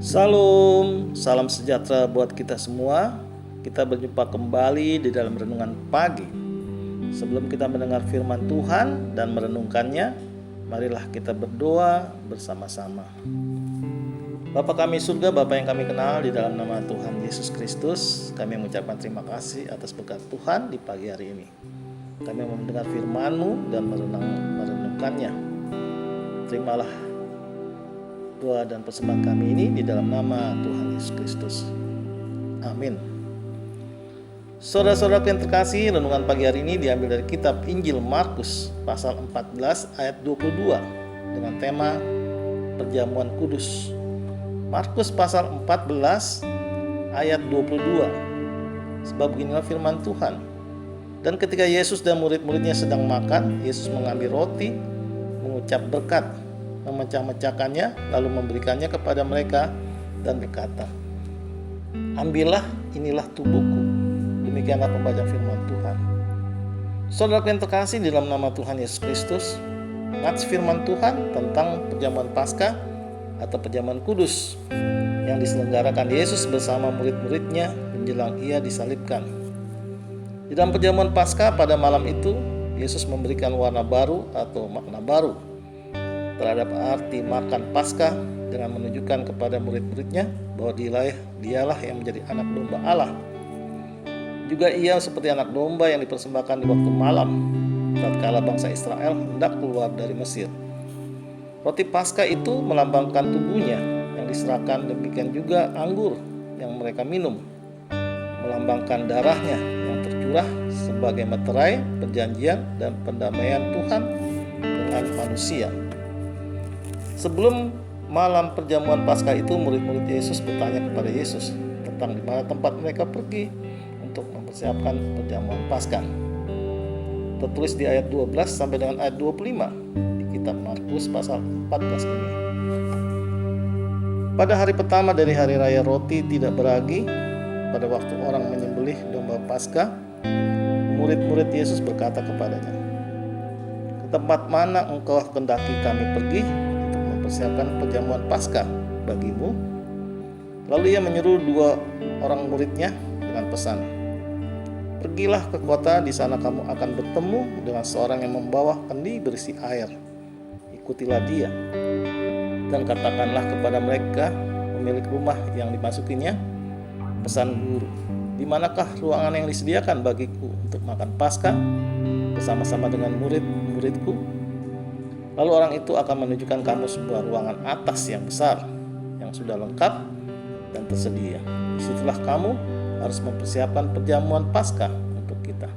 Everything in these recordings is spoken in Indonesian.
Salam, salam sejahtera buat kita semua. Kita berjumpa kembali di dalam renungan pagi. Sebelum kita mendengar firman Tuhan dan merenungkannya, marilah kita berdoa bersama-sama. Bapa kami surga, Bapa yang kami kenal, di dalam nama Tuhan Yesus Kristus, kami mengucapkan terima kasih atas berkat Tuhan di pagi hari ini. Kami mau mendengar firman-Mu dan merenungkannya. Terimalah doa dan persembahan kami ini di dalam nama Tuhan Yesus Kristus. Amin. Saudara-saudaraku yang terkasih, renungan pagi hari ini diambil dari kitab Injil Markus pasal 14 ayat 22 dengan tema perjamuan kudus. Markus pasal 14 ayat 22. Sebab inilah firman Tuhan. Dan ketika Yesus dan murid-muridnya sedang makan, Yesus mengambil roti, mengucap berkat, memecah-mecahkannya, lalu memberikannya kepada mereka dan berkata, "Ambillah, inilah tubuhku." Demikianlah pembacaan firman Tuhan. Saudara yang terkasih, di dalam nama Tuhan Yesus Kristus, nats firman Tuhan tentang perjamuan Paskah atau perjamuan kudus yang diselenggarakan Yesus bersama murid-muridnya menjelang ia disalibkan. Di dalam perjamuan Paskah pada malam itu, Yesus memberikan warna baru atau makna baru terhadap arti makan Paskah dengan menunjukkan kepada murid-muridnya bahwa dialah yang menjadi anak domba Allah. Juga ia seperti anak domba yang dipersembahkan di waktu malam tatkala bangsa Israel hendak keluar dari Mesir. Roti Paskah itu melambangkan tubuhnya yang diserahkan, demikian juga anggur yang mereka minum melambangkan darahnya yang tercurah sebagai meterai perjanjian dan pendamaian Tuhan dengan manusia. Sebelum malam perjamuan Paskah itu, murid-murid Yesus bertanya kepada Yesus tentang di mana tempat mereka pergi untuk mempersiapkan perjamuan Paskah. Tertulis di ayat 12 sampai dengan ayat 25 di kitab Markus pasal 14 ini. Pada hari pertama dari hari raya roti tidak beragi, pada waktu orang menyembelih domba Paskah, murid-murid Yesus berkata kepadanya, "Ke tempat mana engkau hendaki kami pergi mempersiapkan perjamuan Paskah bagimu?" Lalu ia menyuruh 2 orang muridnya dengan pesan, "Pergilah ke kota, di sana kamu akan bertemu dengan seorang yang membawa kendi berisi air. Ikutilah dia, dan katakanlah kepada mereka pemilik rumah yang dimasukinya, pesan guru, di manakah ruangan yang disediakan bagiku untuk makan Paskah bersama-sama dengan murid-muridku?" Lalu orang itu akan menunjukkan kamu sebuah ruangan atas yang besar, yang sudah lengkap dan tersedia. Disitulah kamu harus mempersiapkan perjamuan Paskah untuk kita.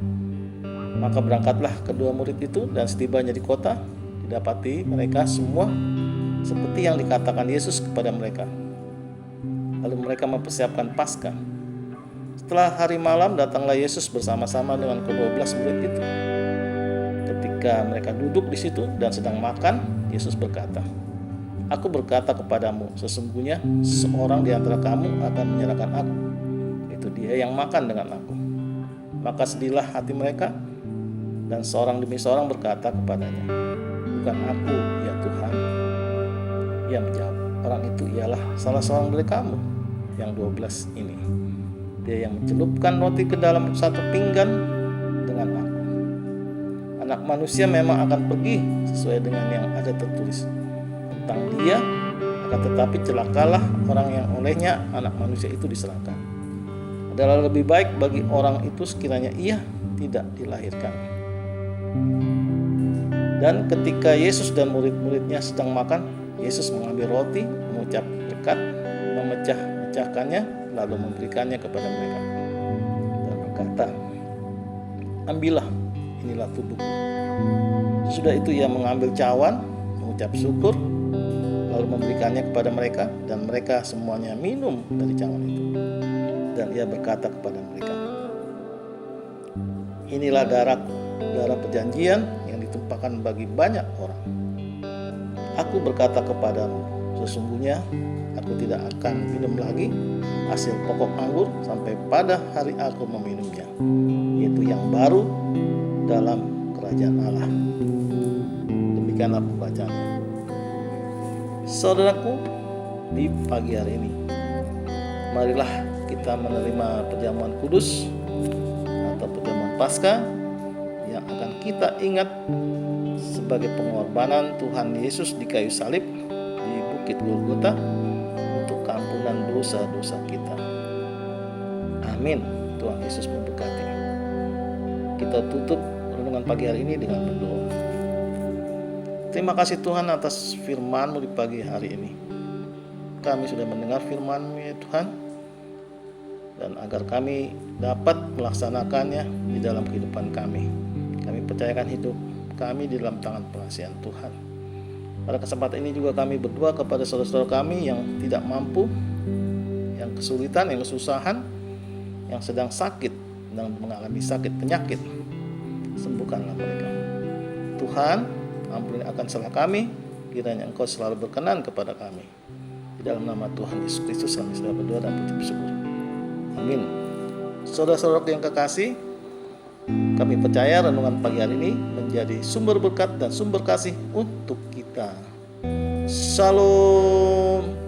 Maka berangkatlah kedua murid itu, dan setibanya di kota, didapati mereka semua seperti yang dikatakan Yesus kepada mereka. Lalu mereka mempersiapkan Paskah. Setelah hari malam, datanglah Yesus bersama-sama dengan ke-12 murid itu. Ketika mereka duduk di situ dan sedang makan, Yesus berkata, "Aku berkata kepadamu, sesungguhnya seorang di antara kamu akan menyerahkan aku. Itu dia yang makan dengan aku." Maka sedihlah hati mereka, dan seorang demi seorang berkata kepadanya, "Bukan aku, ya Tuhan." Ia menjawab, "Orang itu ialah salah seorang dari kamu, yang 12 ini. Dia yang mencelupkan roti ke dalam satu pinggan dengan aku. Anak manusia memang akan pergi sesuai dengan yang ada tertulis tentang dia, akan tetapi celakalah orang yang olehnya anak manusia itu diserahkan. Adalah lebih baik bagi orang itu sekiranya ia tidak dilahirkan." Dan ketika Yesus dan murid-muridnya sedang makan, Yesus mengambil roti, mengucap berkat, memecah-mecahkannya, lalu memberikannya kepada mereka dan berkata, "Ambillah, inilah tubuhku." Sesudah itu ia mengambil cawan, mengucap syukur, lalu memberikannya kepada mereka, dan mereka semuanya minum dari cawan itu. Dan ia berkata kepada mereka, "Inilah darah perjanjian yang ditumpahkan bagi banyak orang. Aku berkata kepadamu, sesungguhnya aku tidak akan minum lagi hasil pokok anggur sampai pada hari aku meminumnya, yaitu yang baru dalam kerajaan Allah." Demikianlah pembacaannya. Saudaraku, di pagi hari ini, marilah kita menerima perjamuan kudus atau perjamuan Paskah yang akan kita ingat sebagai pengorbanan Tuhan Yesus di kayu salib di Bukit Golgota untuk keampunan dosa-dosa kita. Amin. Tuhan Yesus memberkati. Kita tutup renungan pagi hari ini dengan berdoa. Terima kasih Tuhan atas firman-Mu di pagi hari ini. Kami sudah mendengar firman-Mu ya Tuhan, dan agar kami dapat melaksanakannya di dalam kehidupan kami. Kami percayakan hidup kami di dalam tangan pengasihan Tuhan. Pada kesempatan ini juga kami berdoa kepada saudara-saudara kami yang tidak mampu, yang kesulitan, yang kesusahan, yang sedang sakit dan mengalami sakit penyakit. Sembuhkanlah mereka. Tuhan, ampuni akan salah kami, kiranya Engkau selalu berkenan kepada kami. Di dalam nama Tuhan Yesus Kristus kami sudah berdoa dan bersyukur. Amin. Saudara-saudara yang kekasih, kami percaya renungan pagi hari ini menjadi sumber berkat dan sumber kasih untuk kita. Shalom.